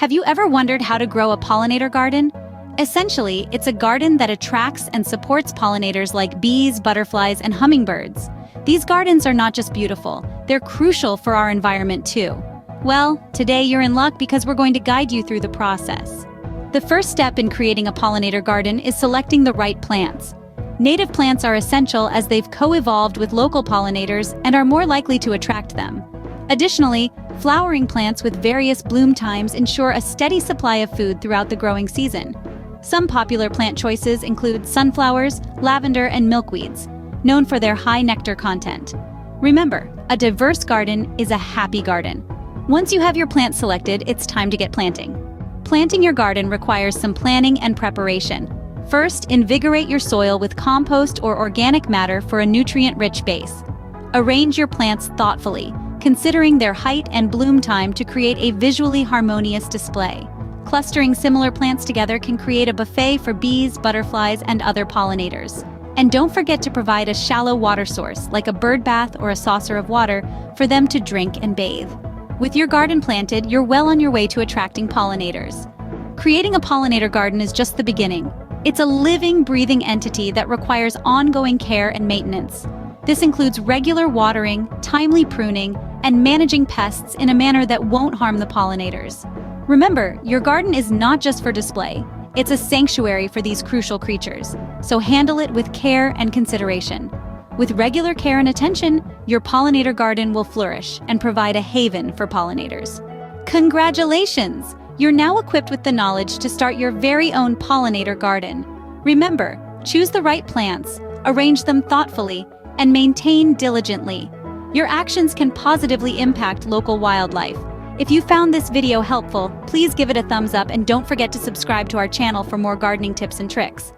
Have you ever wondered how to grow a pollinator garden? Essentially, it's a garden that attracts and supports pollinators like bees, butterflies, and hummingbirds. These gardens are not just beautiful, they're crucial for our environment too. Well, today you're in luck because we're going to guide you through the process. The first step in creating a pollinator garden is selecting the right plants. Native plants are essential as they've co-evolved with local pollinators and are more likely to attract them. Additionally, flowering plants with various bloom times ensure a steady supply of food throughout the growing season. Some popular plant choices include sunflowers, lavender, and milkweeds, known for their high nectar content. Remember, a diverse garden is a happy garden. Once you have your plants selected, it's time to get planting. Planting your garden requires some planning and preparation. First, invigorate your soil with compost or organic matter for a nutrient-rich base. Arrange your plants thoughtfully, considering their height and bloom time to create a visually harmonious display. Clustering similar plants together can create a buffet for bees, butterflies, and other pollinators. And don't forget to provide a shallow water source, like a bird bath or a saucer of water, for them to drink and bathe. With your garden planted, you're well on your way to attracting pollinators. Creating a pollinator garden is just the beginning. It's a living, breathing entity that requires ongoing care and maintenance. This includes regular watering, timely pruning, and managing pests in a manner that won't harm the pollinators. Remember, your garden is not just for display. It's a sanctuary for these crucial creatures, so handle it with care and consideration. With regular care and attention, your pollinator garden will flourish and provide a haven for pollinators. Congratulations! You're now equipped with the knowledge to start your very own pollinator garden. Remember, choose the right plants, arrange them thoughtfully, and maintain diligently. Your actions can positively impact local wildlife. If you found this video helpful, please give it a thumbs up and don't forget to subscribe to our channel for more gardening tips and tricks.